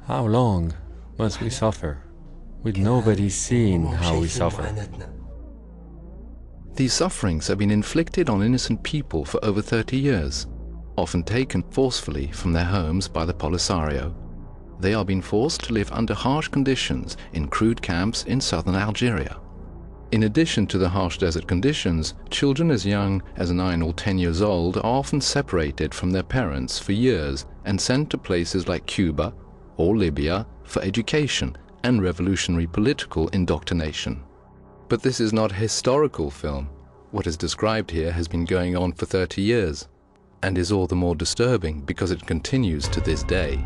How long must we suffer with nobody seeing how we suffer? These sufferings have been inflicted on innocent people for over 30 years, often taken forcefully from their homes by the Polisario. They are being forced to live under harsh conditions in crude camps in southern Algeria. In addition to the harsh desert conditions, children as young as 9 or 10 years old are often separated from their parents for years and sent to places like Cuba or Libya for education and revolutionary political indoctrination. But this is not a historical film. What is described here has been going on for 30 years, and is all the more disturbing because it continues to this day.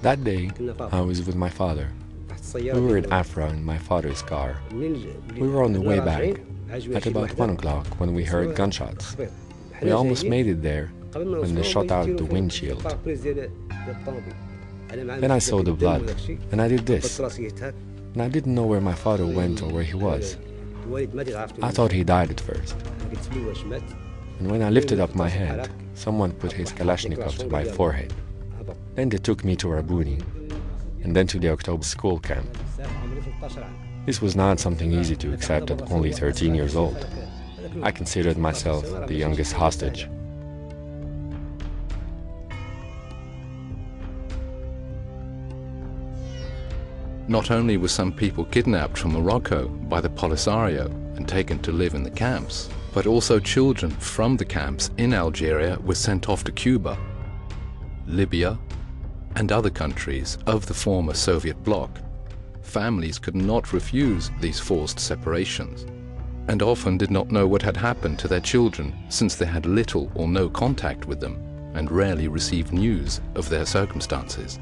That day, I was with my father. We were in Afra in my father's car. We were on the way back at about 1 o'clock when we heard gunshots. We almost made it there when they shot out the windshield. Then I saw the blood, and I did this. And I didn't know where my father went or where he was. I thought he died at first. And when I lifted up my head, someone put his Kalashnikov to my forehead. Then they took me to Rabuni, and then to the October school camp. This was not something easy to accept at only 13 years old. I considered myself the youngest hostage. Not only were some people kidnapped from Morocco by the Polisario and taken to live in the camps, but also children from the camps in Algeria were sent off to Cuba, Libya, and other countries of the former Soviet bloc. Families could not refuse these forced separations, and often did not know what had happened to their children since they had little or no contact with them and rarely received news of their circumstances.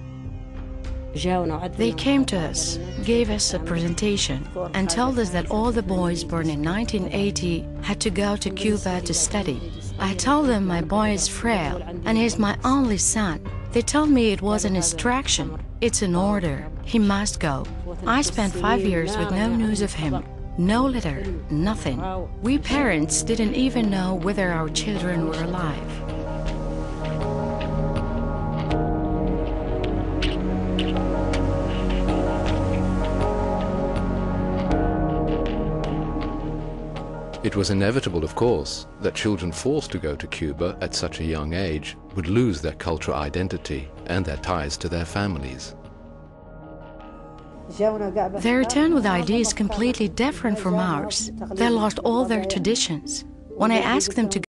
They came to us, gave us a presentation, and told us that all the boys born in 1980 had to go to Cuba to study. I told them my boy is frail, and he's my only son. They told me it was an instruction. It's an order. He must go. I spent 5 years with no news of him. No letter, nothing. We parents didn't even know whether our children were alive. It was inevitable, of course, that children forced to go to Cuba at such a young age would lose their cultural identity and their ties to their families. They returned with ideas completely different from ours. They lost all their traditions. When I asked them to